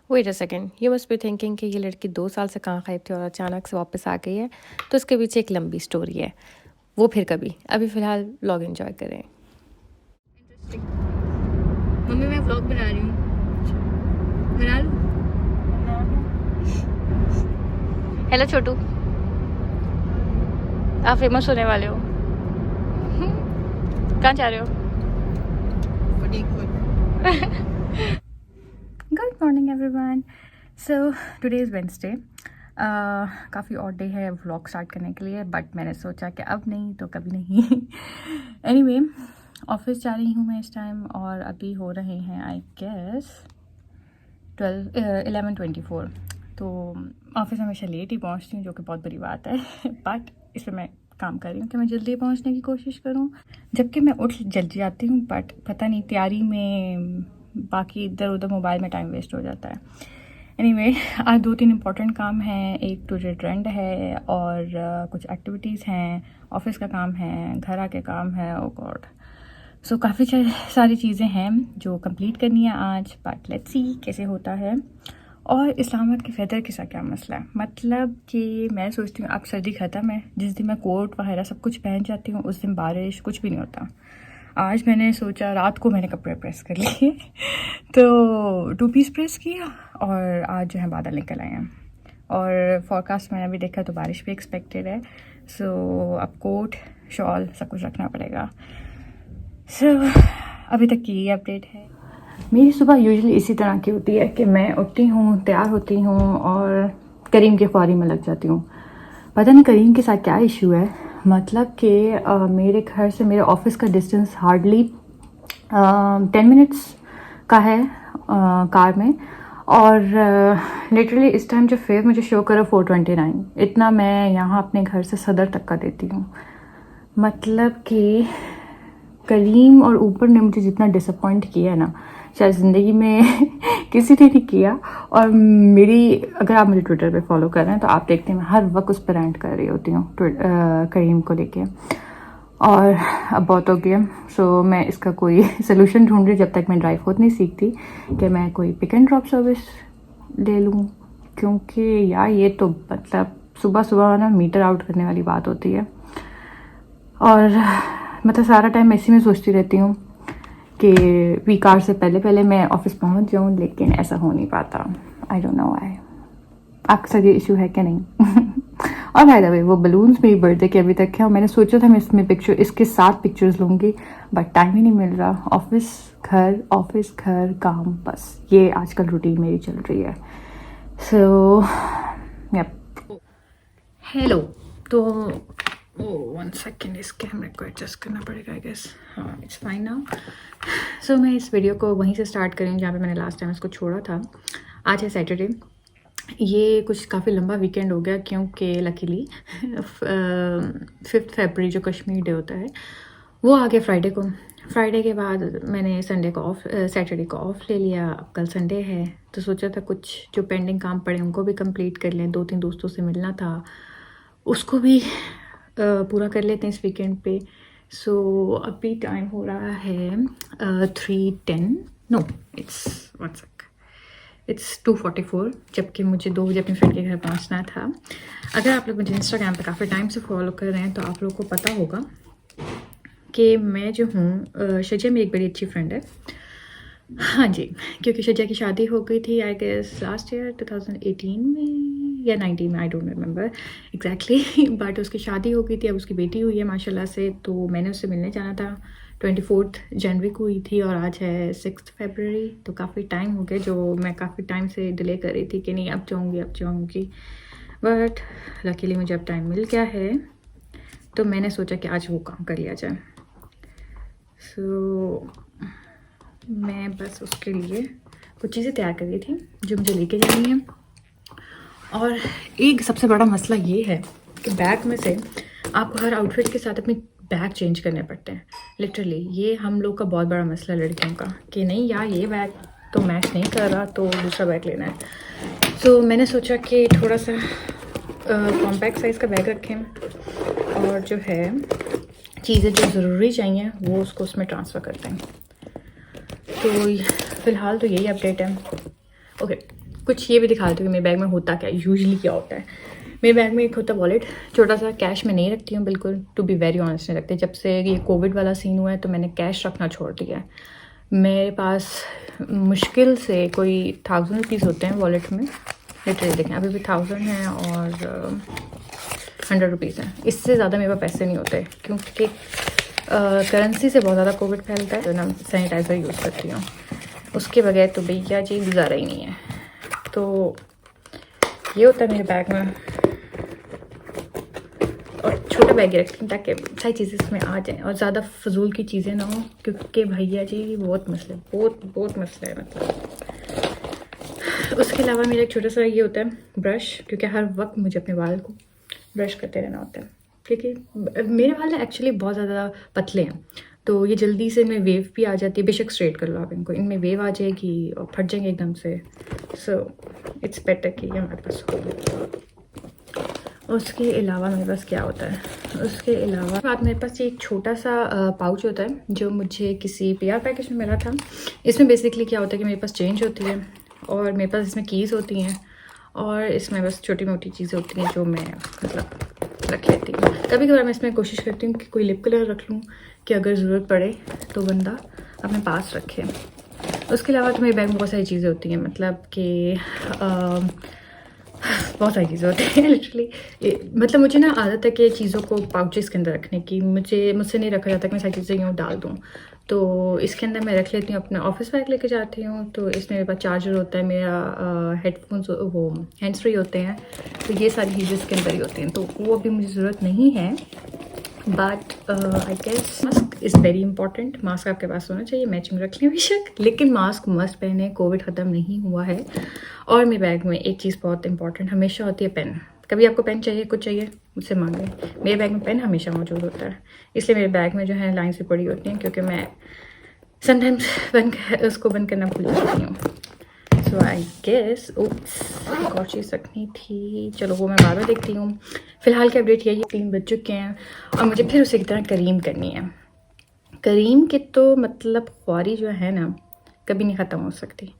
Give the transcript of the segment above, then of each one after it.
Wait a second, you must be thinking कि ये लड़की 2 साल से कहाँ गायब थी और अचानक से वापस आ गई है। तो इसके पीछे एक लंबी स्टोरी है, वो फिर कभी। अभी फ़िलहाल व्लॉग एंजॉय करें। इंटरेस्टिंग। मम्मी मैं व्लॉग बना रही हूँ, बना लूँ? हेलो छोटू, आप फेमस होने वाले हो। कहाँ जा रहे हो? Good morning everyone. So today is Wednesday. काफ़ी ऑड डे है व्लॉग स्टार्ट करने के लिए, बट मैंने सोचा कि अब नहीं तो कभी नहीं। एनीवे, ऑफिस जा रही हूँ मैं इस टाइम और अभी हो रहे हैं आई गेस 11:24। तो ऑफिस हमेशा लेट ही पहुँचती हूँ, जो कि बहुत बड़ी बात है। बट इस पर मैं काम कर रही हूँ कि मैं जल्दी पहुँचने की कोशिश करूँ, जबकि मैं उठ जल्दी जाती हूँ, बट पता नहीं तैयारी में बाकी इधर उधर मोबाइल में टाइम वेस्ट हो जाता है। एनीवे, आज 2-3 इम्पॉर्टेंट काम हैं। एक टू ट्रेंड है और कुछ एक्टिविटीज़ हैं, ऑफिस का काम है, घर आके काम है। ओ गॉड, सो काफ़ी सारी चीज़ें हैं जो कंप्लीट करनी है आज, बट लेट्स सी कैसे होता है। और इस्लामाबाद के वेदर के साथ क्या मसला है, मतलब कि मैं सोचती हूँ अब सर्दी ख़त्म है, जिस दिन मैं कोट वगैरह सब कुछ पहन जाती हूँ उस दिन बारिश कुछ भी नहीं होता। आज मैंने सोचा, रात को मैंने कपड़े प्रेस कर लिए तो 2 पीस प्रेस किया और आज जो है बादल निकल आए हैं और फॉरकास्ट मैंने अभी देखा तो बारिश भी एक्सपेक्टेड है। सो अब कोट शॉल सब कुछ रखना पड़ेगा। सो अभी तक की ये अपडेट है। मेरी सुबह यूजुअली इसी तरह की होती है कि मैं उठती हूँ, तैयार होती हूँ और करीम के ख्वारी में लग जाती हूँ। पता नहीं करीम के साथ क्या इशू है, मतलब कि मेरे घर से मेरे ऑफिस का डिस्टेंस हार्डली 10 मिनट्स का है कार में, और लिटरली इस टाइम जो फेयर मुझे शो करो 429, इतना मैं यहाँ अपने घर से सदर तक का देती हूँ। मतलब कि करीम और ऊपर ने मुझे जितना डिसअपॉइंट किया है ना, शायद ज़िंदगी में किसी ने नहीं किया। और मेरी, अगर आप मुझे ट्विटर पे फॉलो कर रहे हैं तो आप देखते हैं मैं हर वक्त उस पर रेंट कर रही होती हूँ करीम को लेके, और अब बहुत हो गया। सो मैं इसका कोई सलूशन ढूंढ रही जब तक मैं ड्राइव खुद नहीं सीखती कि मैं कोई पिक एंड ड्रॉप सर्विस ले लूँ, क्योंकि यार ये तो मतलब सुबह सुबह ना मीटर आउट करने वाली बात होती है। और मतलब सारा टाइम ऐसे में सोचती रहती हूँ कि वीक आवर से पहले पहले मैं ऑफिस पहुँच जाऊँ, लेकिन ऐसा हो नहीं पाता। I don't know why. आपके साथ ये इशू है क्या नहीं? और बाय द वे, वो बलून्स मेरी बर्थडे के अभी तक है और मैंने सोचा था मैं इसमें इसके साथ पिक्चर्स लूँगी, बट टाइम ही नहीं मिल रहा। ऑफिस घर काम, बस ये आजकल रूटीन मेरी चल रही है। So yup. हेलो, तो वन सेकेंड, इस कैमरे को एडजस्ट करना पड़ेगा आई गेस। हाँ, इट्स फाइन नाउ। सो मैं इस वीडियो को वहीं से स्टार्ट करूँ जहाँ पे मैंने लास्ट टाइम इसको छोड़ा था। आज है सैटरडे। ये कुछ काफ़ी लंबा वीकेंड हो गया, क्योंकि लकीली 5 फरवरी जो कश्मीर डे होता है वो आ गया फ्राइडे को। फ्राइडे के बाद मैंने सैटरडे को ऑफ ले लिया। अब कल संडे है तो सोचा था कुछ जो पेंडिंग काम पड़े उनको भी कंप्लीट कर लें। 2-3 दोस्तों से मिलना था, उसको भी पूरा कर लेते हैं इस वीकेंड पे। सो अभी टाइम हो रहा है 3:10, नो इट्स 2:44, जबकि मुझे 2 बजे अपने फ्रेंड के घर पहुंचना था। अगर आप लोग मुझे इंस्टाग्राम पे काफ़ी टाइम से फॉलो कर रहे हैं तो आप लोगों को पता होगा कि मैं जो हूँ, शजा मेरी एक बड़ी अच्छी फ्रेंड है। हाँ जी, क्योंकि शजा की शादी हो गई थी आई गेस लास्ट ईयर 2018 में या 19 में, I don't remember exactly, but उसकी शादी हो गई थी। अब उसकी बेटी हुई है माशाल्लाह से, तो मैंने उससे मिलने जाना था। 24 जनवरी को हुई थी और आज है 6 फरवरी, तो काफ़ी टाइम हो गया जो मैं काफ़ी टाइम से डिले कर रही थी कि नहीं अब जाऊँगी, बट लकीली मुझे अब टाइम मिल गया है, तो मैंने सोचा कि आज वो काम कर लिया जाए। सो मैं बस उसके लिए कुछ चीज़ें तैयार कर रही थी जो मुझे लेके जानी है। और एक सबसे बड़ा मसला ये है कि बैग में से आपको हर आउटफिट के साथ अपने बैग चेंज करने पड़ते हैं। लिटरली ये हम लोग का बहुत बड़ा मसला लड़कियों का, कि नहीं यार ये बैग तो मैच नहीं कर रहा तो दूसरा बैग लेना है। तो मैंने सोचा कि थोड़ा सा कॉम्पैक्ट साइज़ का बैग रखें और जो है चीज़ें जो ज़रूरी चाहिए वो उसको उसमें ट्रांसफ़र करते हैं। तो फ़िलहाल तो यही अपडेट है। ओके, कुछ ये भी दिखा देती हूँ कि मेरे बैग में होता क्या, यूजुअली क्या होता है। मेरे बैग में एक होता है वॉलेट, छोटा सा। कैश में नहीं रखती हूँ बिल्कुल, टू बी वेरी ऑनेस्ट नहीं रखती। जब से ये कोविड वाला सीन हुआ है तो मैंने कैश रखना छोड़ दिया है। मेरे पास मुश्किल से कोई 1000 रुपीज़ होते हैं वॉलेट में, लिटरली देखें अभी भी 1000 हैं और 100 रुपीज़ हैं। इससे ज़्यादा मेरे पास पैसे नहीं होते क्योंकि करेंसी से बहुत ज़्यादा कोविड फैलता है। तो ना सैनिटाइज़र यूज़ करती हूँ, उसके बगैर तो भैया जी गुजारा ही नहीं है। तो ये होता है मेरे बैग में, और छोटा बैग ही रखती हूँ ताकि सारी चीज़ें इसमें आ जाएं और ज़्यादा फजूल की चीज़ें ना हो, क्योंकि भैया जी बहुत मसले, बहुत मसला है मतलब। उसके अलावा मेरा एक छोटा सा ये होता है ब्रश, क्योंकि हर वक्त मुझे अपने बाल को ब्रश करते रहना होता है। क्योंकि मेरे बाल एक्चुअली बहुत ज़्यादा पतले हैं, तो ये जल्दी से इनमें वेव भी आ जाती है। बेशक स्ट्रेट कर लो आप इनको, इनमें वेव आ जाएगी और फट जाएंगे एकदम से। सो इट्स बेटर कि ये हमारे पास हो। उसके अलावा मेरे पास क्या होता है, उसके अलावा बाद मेरे पास एक छोटा सा पाउच होता है जो मुझे किसी PR पैकेज में मिला था। इसमें बेसिकली क्या होता है कि मेरे पास चेंज होती है और मेरे पास इसमें कीज़ होती हैं और इसमें बस छोटी मोटी चीज़ें होती हैं जो मैं मतलब रख लेती हूँ। कभी कभार मैं इसमें कोशिश करती हूँ कि कोई लिप कलर रख लूँ कि अगर ज़रूरत पड़े तो बंदा अपने पास रखे। उसके अलावा तो मेरे बैग में बहुत सारी चीज़ें होती हैं, मतलब कि बहुत सारी चीज़ें होती हैं लिटरली। मतलब मुझे ना आदत है कि चीज़ों को पाउचेस के अंदर रखने की, मुझसे नहीं रखा जाता कि मैं सारी चीज़ें यूँ डाल दूँ। तो इसके अंदर मैं रख लेती हूँ, अपना ऑफिस बैग लेके जाती हूँ। तो इसमें मेरे पास चार्जर होता है, मेरा हेडफोन्स वो हैंड्स फ्री होते हैं। तो ये सारी चीज़ें इसके अंदर ही होती हैं, तो वो अभी मुझे ज़रूरत नहीं है। But I guess mask is very important. Mask आपके पास होना चाहिए, मैचिंग रख लें बेशक, लेकिन मास्क मस्ट पहने। कोविड ख़त्म नहीं हुआ है। और मेरे बैग में एक चीज़ बहुत इंपॉर्टेंट हमेशा होती है, पेन। कभी आपको पेन चाहिए, कुछ चाहिए, मुझसे मांग लें। मेरे बैग में पेन हमेशा मौजूद होता है, इसलिए मेरे बैग में जो है लाइन्स भी पड़ी होती हैं, क्योंकि मैं समटाइम्स उसको बंद करना भूल जाती हूँ। सो आई गेस एक और चीज़ रखनी थी, चलो वो मैं बाद में देखती हूँ। फ़िलहाल की अपडेट यही है, 3 बज चुके हैं और मुझे फिर उसी की तरह करीम करनी है। करीम के तो मतलब ख्वारी जो है ना कभी नहीं ख़त्म हो सकती।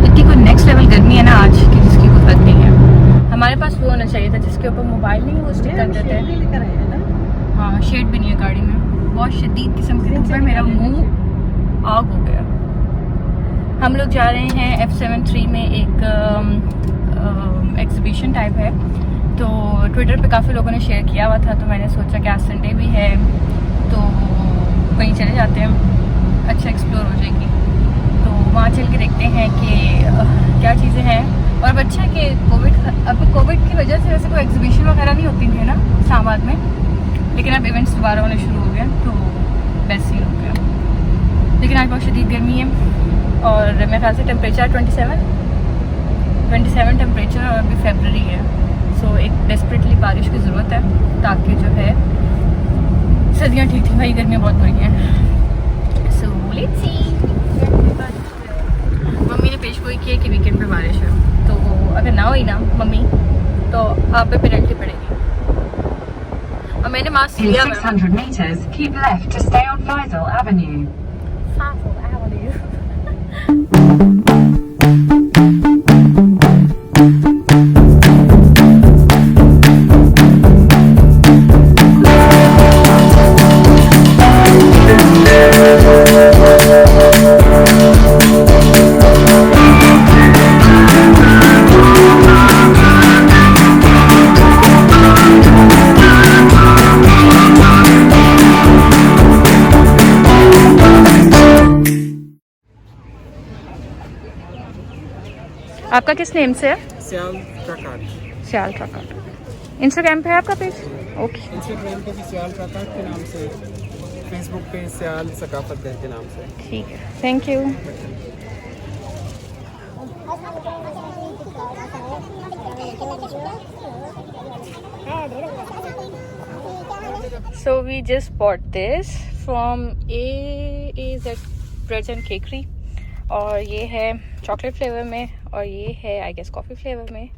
इतनी कोई नेक्स्ट लेवल गर्मी है ना आज कि जिसकी कोई हद नहीं है। हमारे पास वो होना चाहिए था जिसके ऊपर मोबाइल नहीं वो स्टिक कर देते हैं। हाँ, शेड भी नहीं है गाड़ी में, बहुत शदीद किस्म की धूप है, मेरा मुंह आग हो गया। हम लोग जा रहे हैं F73 में, एक एग्जीबिशन टाइप है। तो ट्विटर पे काफ़ी लोगों ने शेयर किया हुआ था, तो मैंने सोचा कि आज संडे भी है तो कहीं चले जाते हैं, अच्छा एक्सप्लोर हो जाएगी। तो वहाँ चल के देखते हैं कि क्या चीज़ें हैं। और अब अच्छा है कि कोविड की वजह से वैसे कोई एग्जीबिशन वगैरह नहीं होती थी ना इस्लामाबाद में, लेकिन अब इवेंट्स दोबारा होने शुरू हो गए तो बेस्ट सीन हो गया। लेकिन आज बहुत शदीद गर्मी है और मेरे ख्याल से टेम्परेचर 27 टेम्परेचर, और अभी फरवरी है। सो एक डेस्परेटली बारिश की ज़रूरत है ताकि जो है सर्दियाँ ठीक थी, भाई गर्मियाँ बहुत बुरी हैं। So let's see. मम्मी ने पेश गोई की है कि वीकेंड पे बारिश है, तो अगर ना हुई ना मम्मी तो आप पे पेनल्टी पड़ेगी। और मैंने मास्क लिया। 600 meters, keep left to stay on Faisal Avenue. आपका किस नेम से है? स्याल प्रकाट। स्याल प्रकाट। इंस्टाग्राम पे है आपका पेज? ओके। इंस्टाग्राम पे भी स्याल प्रकाट के नाम से, फेसबुक पे स्याल सकाफत के नाम से। ठीक है, thank you. So we just bought this from AZ Breads and Cakery और ये है चॉकलेट फ्लेवर में और ये है आई गेस कॉफ़ी फ्लेवर में।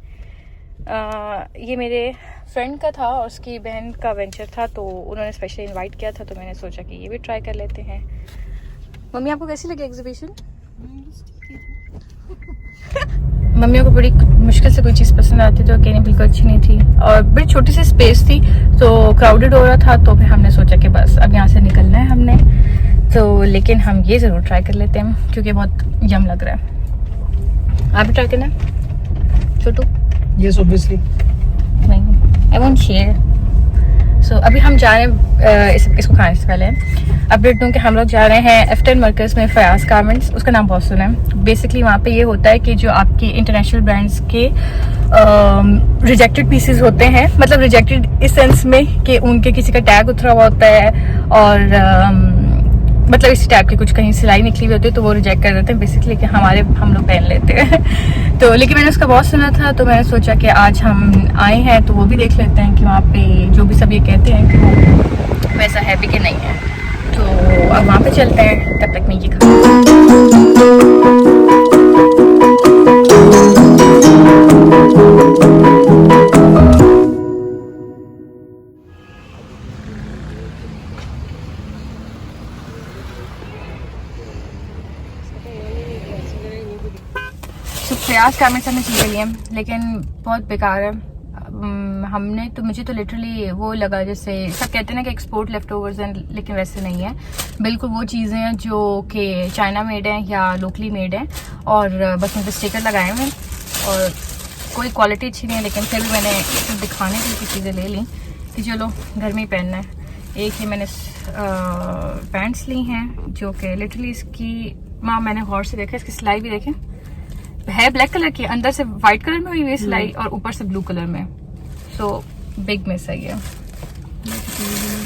ये मेरे फ्रेंड का था और उसकी बहन का वेंचर था तो उन्होंने स्पेशली इनवाइट किया था तो मैंने सोचा कि ये भी ट्राई कर लेते हैं। मम्मी आपको कैसी लगी एग्जीबिशन? मम्मियों को बड़ी मुश्किल से कोई चीज़ पसंद आती तो अकेली बिल्कुल अच्छी नहीं थी और बड़ी छोटी सी स्पेस थी तो क्राउडेड हो रहा था तो फिर हमने सोचा कि बस अब यहाँ से निकलना है हमने तो, लेकिन हम ये ज़रूर ट्राई कर लेते हैं क्योंकि बहुत यम लग रहा है। आप भी ट्राई करना छोटू? Yes, obviously. नहीं, आई वोंट शेयर। सो अभी हम जा रहे हैं इसको खाने से पहले अपडेट दूँ कि हम लोग जा रहे हैं F10 मर्कज़ में फयाज गारमेंट्स। उसका नाम बहुत सुना है। बेसिकली वहाँ पे ये होता है कि जो आपके इंटरनेशनल ब्रांड्स के रिजेक्टेड पीसेस होते हैं, मतलब रिजेक्टेड इस सेंस में कि उनके किसी का टैग उतरा हुआ होता है और मतलब इसी टाइप की कुछ कहीं सिलाई निकली हुई होती है तो वो रिजेक्ट कर देते हैं बेसिकली कि हम लोग पहन लेते हैं तो लेकिन मैंने उसका बहुत सुना था तो मैंने सोचा कि आज हम आए हैं तो वो भी देख लेते हैं कि वहाँ पे जो भी सब ये कहते हैं कि वो वैसा है भी कि नहीं है। तो अब वहाँ पे चलते हैं, तब तक मैं ये प्रयास गारमेंट्स हमने चीज़ें ली हैं लेकिन बहुत बेकार है। हमने तो मुझे तो लिटरली वो लगा जैसे सब कहते हैं ना कि एक्सपोर्ट लेफ्ट ओवर्स हैं, लेकिन वैसे नहीं है। बिल्कुल वो चीज़ें हैं जो कि चाइना मेड हैं या लोकली मेड हैं और बस उन पर स्टिकर लगाए हुए हैं और कोई क्वालिटी अच्छी नहीं है, लेकिन फिर भी मैंने सिर्फ दिखाने के लिए चीज़ें ले ली कि चलो घर में ही पहनना है। एक ही मैंने पैंट्स ली हैं जो कि लिटरली इसकी मैंने गौर से देखा, इसकी सिलाई भी देखें है ब्लैक कलर की, अंदर से वाइट कलर में हुई हुई सिलाई और ऊपर से ब्लू कलर में। सो बिग मिस है ये।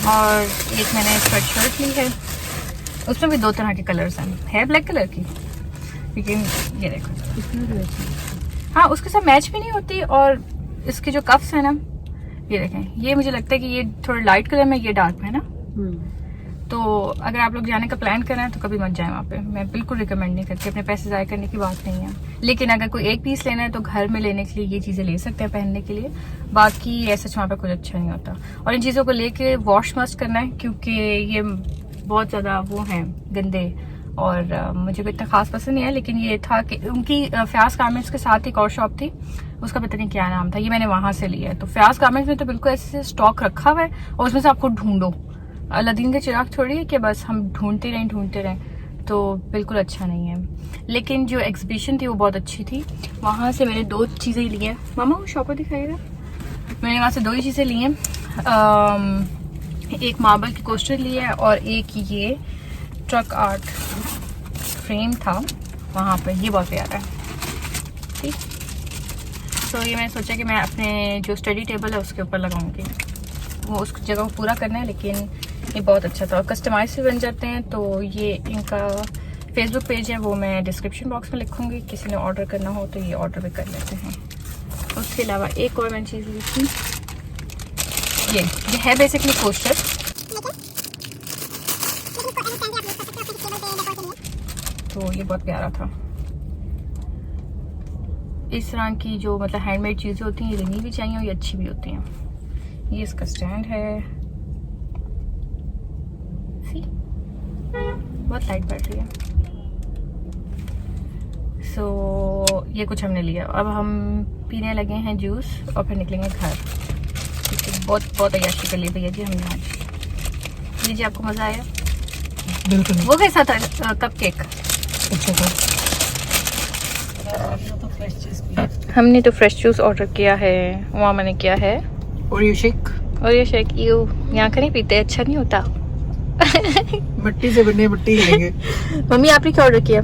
और एक मैंने स्वेट शर्ट ली है, उसमें भी दो तरह के कलर्स हैं, है ब्लैक कलर की लेकिन ये देखो हाँ उसके साथ मैच भी नहीं होती। और इसके जो कफ्स है ना ये देखें, ये मुझे लगता है कि ये थोड़ा लाइट कलर में, ये डार्क में है ना। तो अगर आप लोग जाने का प्लान कर रहे हैं तो कभी मत जाएं वहाँ पे, मैं बिल्कुल रिकमेंड नहीं करती। अपने पैसे ज़ाया करने की बात नहीं है, लेकिन अगर कोई एक पीस लेना है तो घर में लेने के लिए ये चीज़ें ले सकते हैं पहनने के लिए। बाकी ऐसा वहाँ पे कुछ अच्छा नहीं होता और इन चीज़ों को लेके वॉश मस्ट करना है क्योंकि ये बहुत ज़्यादा वो हैं गंदे और मुझे भी इतना खास पसंद नहीं है। लेकिन ये था कि उनकी फयाज गारमेंट्स के साथ एक और शॉप थी, उसका पता नहीं क्या नाम था, ये मैंने वहाँ से लिया है। तो फयाज गारमेंट्स में तो बिल्कुल ऐसे स्टॉक रखा हुआ है और उसमें से आपको ढूंढो, अलादीन के चिराग छोड़िए कि बस हम ढूंढते रहें तो बिल्कुल अच्छा नहीं है। लेकिन जो एग्जीबिशन थी वो बहुत अच्छी थी। वहाँ से मैंने दो चीज़ें ली हैं। मामा वो शॉप पर दिखाएगा, मैंने वहाँ से दो ही चीज़ें ली हैं। एक मार्बल की कोस्टर ली है और एक ये ट्रक आर्ट फ्रेम था वहाँ पर, ये बहुत प्यारा है। ठीक, तो ये मैंने सोचा कि मैं अपने जो स्टडी टेबल है उसके ऊपर लगाऊंगी, वो उस जगह को पूरा करना है। लेकिन ये बहुत अच्छा था और कस्टमाइज भी बन जाते हैं। तो ये इनका फेसबुक पेज है, वो मैं डिस्क्रिप्शन बॉक्स में लिखूंगी, किसी ने ऑर्डर करना हो तो ये ऑर्डर भी कर लेते हैं। उसके अलावा एक और मैंने चीज़ ली थी, ये है बेसिकली कोस्टर। तो ये बहुत प्यारा था। इस तरह की जो मतलब हैंडमेड चीज़ें होती हैं ये लेनी भी चाहिए और ये अच्छी भी होती हैं। ये इसका स्टैंड है, बहुत लाइट बैटरी है। सो ये कुछ हमने लिया। अब हम पीने लगे हैं जूस और फिर निकलेंगे घर। बहुत अय्याशी कर ली भैया जी हमने आज। लीजिए, आपको मज़ा आया? बिल्कुल। वो कैसा था कप केक? अच्छा था। हमने तो फ्रेश जूस ऑर्डर किया है, वहाँ मैंने किया है और ये शेक यू यहाँ का नहीं पीते, अच्छा नहीं होता। मिट्टी से बने मिट्टी लेंगे। मम्मी आपने क्या ऑर्डर किया?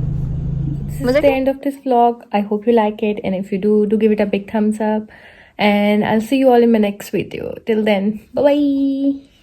This is the end of this vlog. I hope you like it, and if you do give it a big thumbs up, and I'll see you all in my next video. Till then, bye bye.